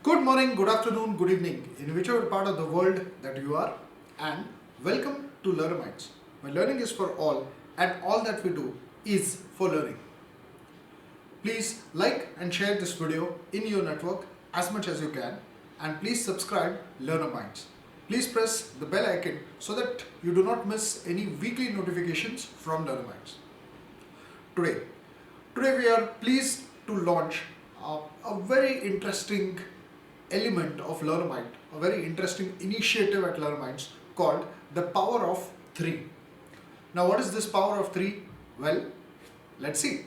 Good morning, good afternoon, good evening, in whichever part of the world that you are, and welcome to Learnamytes, where learning is for all and all that we do is for learning. Please like and share this video in your network as much as you can, and please subscribe Learnamytes. Please press the bell icon so that you do not miss any weekly notifications from Learnamytes. Today we are pleased to launch a very interesting element of Learnamyte, a very interesting initiative at Learnamytes called the Power of 3. Now, what is this Power of 3? Well, let's see.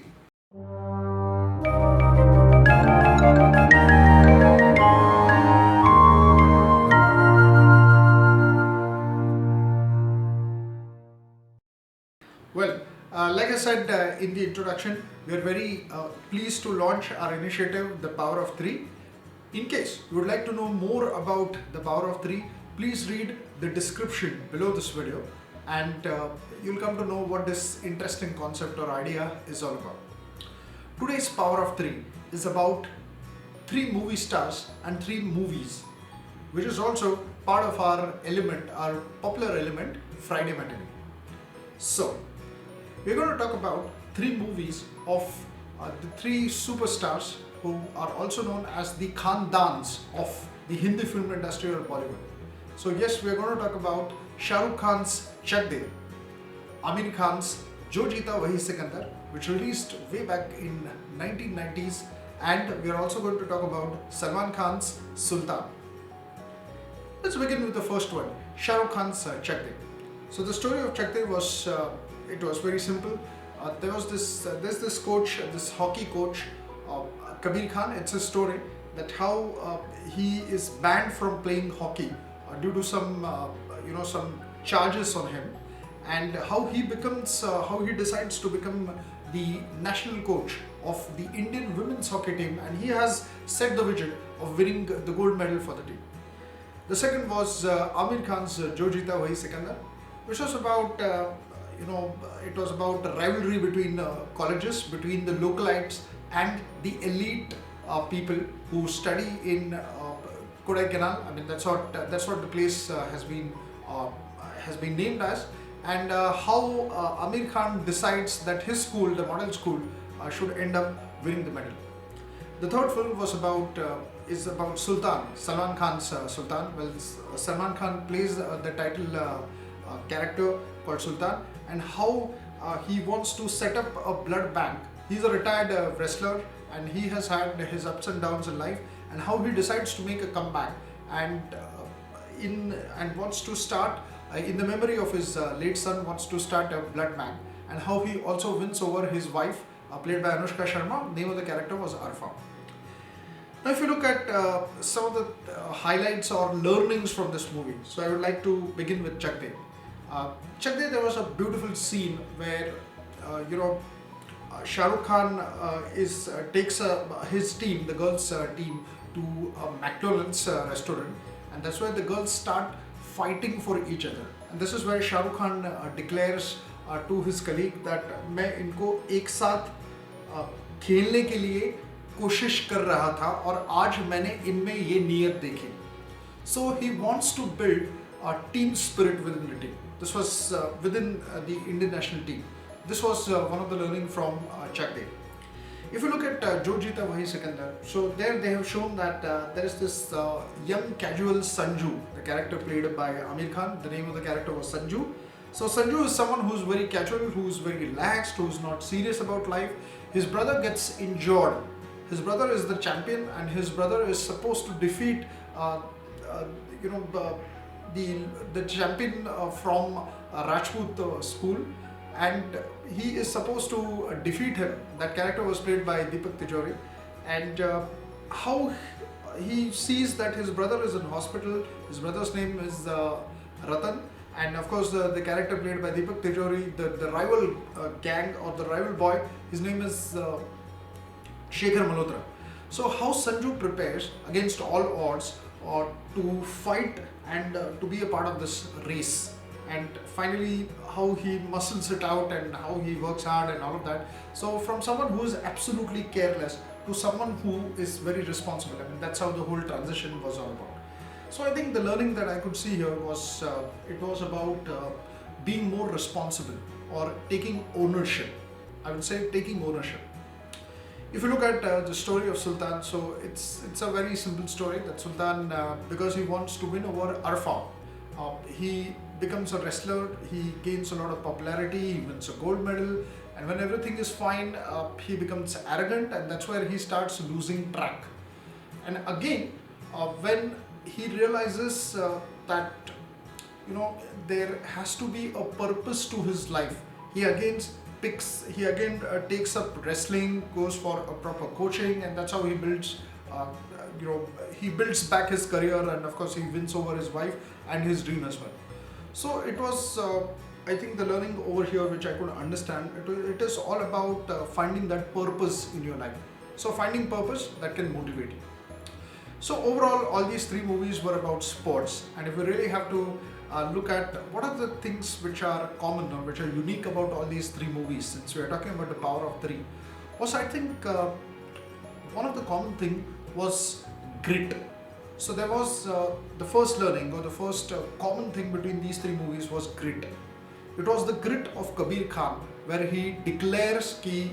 Well, like I said in the introduction, we are very pleased to launch our initiative, the Power of 3. In case you would like to know more about the Power of 3, please read the description below this video, and you'll come to know what this interesting concept or idea is all about. Today's Power of 3 is about 3 movie stars and 3 movies, which is also part of our element, our popular element, Friday Matinee. So, we're going to talk about 3 movies of the 3 superstars who are also known as the Khandans of the Hindi film industry or Bollywood. So yes, we are going to talk about Shah Rukh Khan's Chak De, Aamir Khan's Jo Jeeta Wohi Sikandar, which released way back in 1990s, and we are also going to talk about Salman Khan's Sultan. Let's begin with the first one, Shah Rukh Khan's Chak De. So the story of Chak De was, it was very simple. There's this coach, this hockey coach, Kabir Khan. It's a story that how he is banned from playing hockey due to some some charges on him, and how he decides to become the national coach of the Indian women's hockey team, and he has set the vision of winning the gold medal for the team. The second was Aamir Khan's Jo Jeeta Wohi Sikandar, which was about it was about the rivalry between colleges, between the localites and the elite people who study in Kodaikanal. I mean, that's what the place has been named as, and how Aamir Khan decides that his school, the model school, should end up winning the medal. The third film was about Sultan, Salman Khan's Sultan. Well, Salman Khan plays the title character called Sultan, and how he wants to set up a blood bank. He's a retired wrestler, and he has had his ups and downs in life, and how he decides to make a comeback and wants to start in the memory of his late son, wants to start a blood bank, and how he also wins over his wife, played by Anushka Sharma. The name of the character was Arfa. Now, if you look at some of the highlights or learnings from this movie, so I would like to begin with Chak De. Chak De, there was a beautiful scene where Shah Rukh Khan takes his team, the girls' team, to a McDonald's restaurant, and that's where the girls start fighting for each other. And this is where Shah Rukh Khan declares to his colleague that मैं इनको एक साथ खेलने के लिए कोशिश कर रहा था और आज मैंने इनमें ये नियत देखी. So he wants to build a team spirit within the team. This was within the Indian national team. This was one of the learning from Chak De. If you look at Jo Jeeta Wohi Sikandar, so there they have shown that there is this young casual Sanju, the character played by Aamir Khan. The name of the character was Sanju. So Sanju is someone who is very casual, who is very relaxed, who is not serious about life. His brother gets injured. His brother is the champion, and his brother is supposed to defeat the champion from Rajput school, and he is supposed to defeat him. That character was played by Deepak Tijori, and how he sees that his brother is in hospital. His brother's name is Ratan, and of course the character played by Deepak Tijori, the rival gang or the rival boy, his name is Shekhar Malhotra. So how Sanju prepares against all odds to fight and to be a part of this race, and finally how he muscles it out and how he works hard and all of that. So from someone who is absolutely careless to someone who is very responsible. I mean, that's how the whole transition was all about. So I think the learning that I could see here was it was about being more responsible or taking ownership. I would say taking ownership. If you look at the story of Sultan, so it's a very simple story that Sultan, because he wants to win over Arfa, he becomes a wrestler, he gains a lot of popularity, he wins a gold medal, and when everything is fine, he becomes arrogant, and that's where he starts losing track. And again, when he realizes that there has to be a purpose to his life, he again takes up wrestling, goes for a proper coaching, and that's how he builds he builds back his career, and of course he wins over his wife and his dream as well. So it was I think the learning over here which I could understand, it is all about finding that purpose in your life. So finding purpose that can motivate you. So overall, all these three movies were about sports, and if we really have to look at what are the things which are common or which are unique about all these three movies, since we are talking about the power of three, was I think one of the common thing was grit. So there was the first learning or the first common thing between these three movies was grit. It was the grit of Kabir Khan, where he declares कि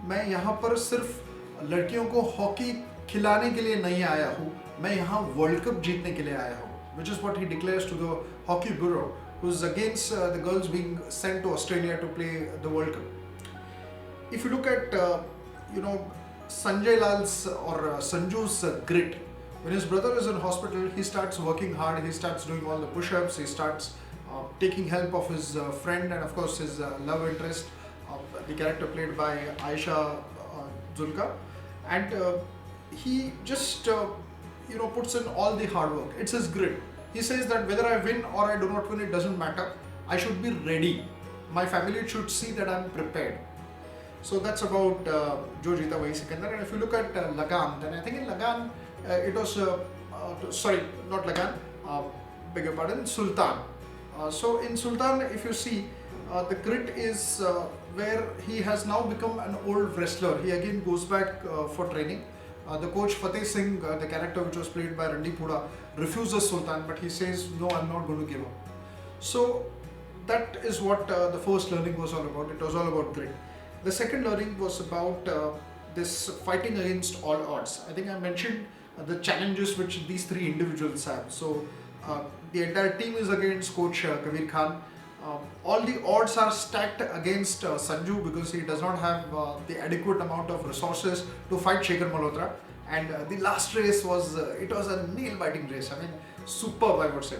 मैं यहाँ पर सिर्फ लड़कियों को hockey खिलाने के लिए नहीं आया हूँ, मैं यहाँ वर्ल्ड कप जीतने के लिए आया हूँ, which is what he declares to the hockey bureau, who's against the girls being sent to Australia to play the World Cup. If you look at Sanjay Lal's or Sanju's grit, when his brother is in hospital, he starts working hard, he starts doing all the push-ups, he starts taking help of his friend and of course his love interest, the character played by Aisha Zulka, and he just puts in all the hard work. It's his grit. He says that whether I win or I do not win, it doesn't matter. I should be ready. My family should see that I'm prepared. So that's about Jo Jeeta Wohi Sikandar. And if you look at Lagan, then I think in Lagan it was sorry, not Lagan, beg your pardon, Sultan. So in Sultan, if you see, the grit is where he has now become an old wrestler. He again goes back for training. The coach Fateh Singh, the character which was played by Randeep Hooda, refuses Sultan, but he says, no, I'm not going to give up. So that is what the first learning was all about. It was all about grit. The second learning was about this fighting against all odds. I think I mentioned the challenges which these three individuals have. So the entire team is against coach Kabir Khan. All the odds are stacked against Sanju because he does not have the adequate amount of resources to fight Shekhar Malhotra. And the last race was it was a nail-biting race. I mean, superb, I would say.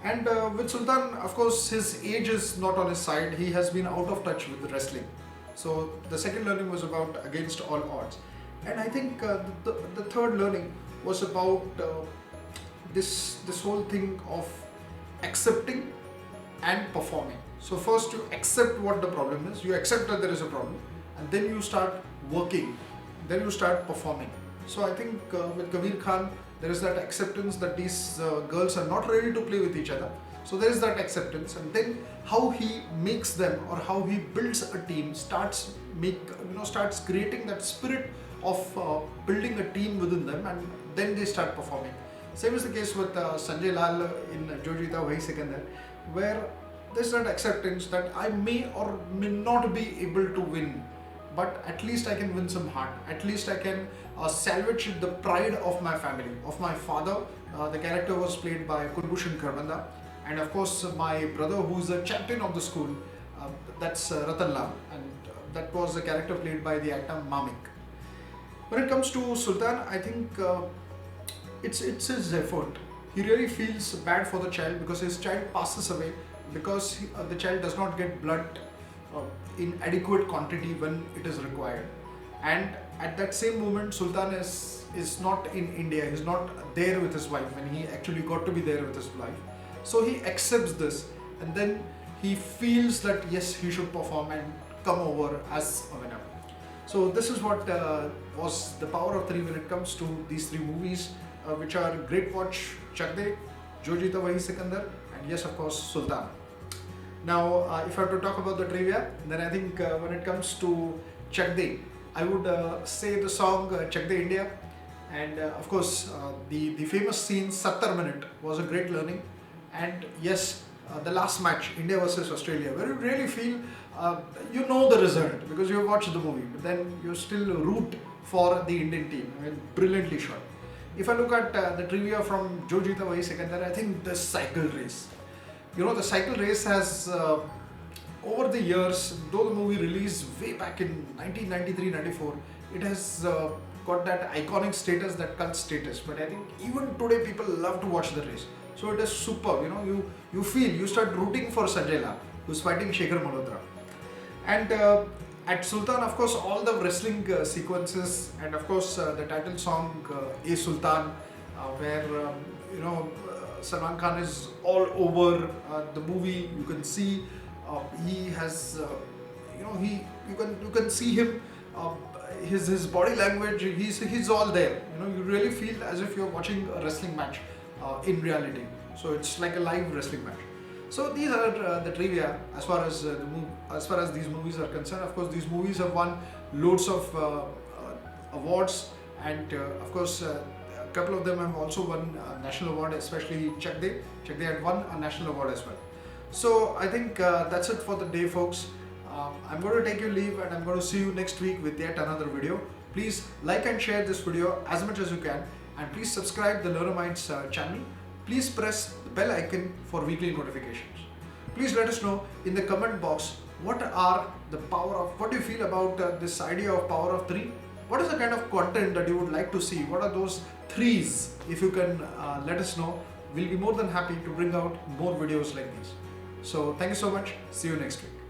And with Sultan, of course, his age is not on his side. He has been out of touch with wrestling. So the second learning was about against all odds. And I think the third learning was about this whole thing of accepting and performing. So first you accept what the problem is, you accept that there is a problem, and then you start working, then you start performing. So I think with Kabir Khan, there is that acceptance that these girls are not ready to play with each other. So there is that acceptance, and then how he makes them or how he builds a team, starts creating that spirit of building a team within them, and then they start performing. Same is the case with Sanjay Lal in Jo Jeeta Wohi Sikandar, where there's that acceptance that I may or may not be able to win, but at least I can win some heart. At least I can salvage the pride of my family, of my father. The character was played by Kulbhushan Kharbanda, and of course my brother, who is a champion of the school, that's Ratan Lal, and that was the character played by the actor Mamik. When it comes to Sultan, I think it's his effort. He really feels bad for the child because his child passes away because the child does not get blood in adequate quantity when it is required. And at that same moment, Sultan is not in India. He's not there with his wife when he actually got to be there with his wife. So he accepts this, and then he feels that yes, he should perform and come over as a winner. So this is what was the power of three when it comes to these three movies, which are Great Watch, Chak De, Jo Jeeta Wohi Sikandar, and yes, of course, Sultan. Now, if I have to talk about the trivia, then I think when it comes to Chak De, I would say the song Chak De India, and of course the famous scene 70 minute was a great learning. And yes, the last match, India versus Australia, where you really feel you know the result because you have watched the movie, but then you still root for the Indian team. I mean, brilliantly shot. If I look at the trivia from Jeeta Wohi Sikandar, I think the cycle race. You know, the cycle race has over the years, though the movie released way back in 1993-94, it has got that iconic status, that cult status. But I think even today people love to watch the race. So it is superb. You know, you start rooting for Sanjay Lal, who's fighting Shekhar Malhotra. And at Sultan, of course, all the wrestling sequences, and of course the title song Sultan, where Salman Khan is all over the movie. You can see he has, you can see him, his body language. He's all there. You know, you really feel as if you're watching a wrestling match in reality. So it's like a live wrestling match. So these are the trivia as far as these movies are concerned. Of course, these movies have won loads of awards, and of course a couple of them have also won a national award, especially Chak De. Chak De had won a national award as well. So I think that's it for the day, folks. I'm going to take your leave, and I'm going to see you next week with yet another video. Please like and share this video as much as you can, and please subscribe the Learnamytes channel. Please press the bell icon for weekly notifications. Please let us know in the comment box what do you feel about this idea of power of 3? What is the kind of content that you would like to see? What are those threes? If you can let us know, we'll be more than happy to bring out more videos like these. So thank you so much. See you next week.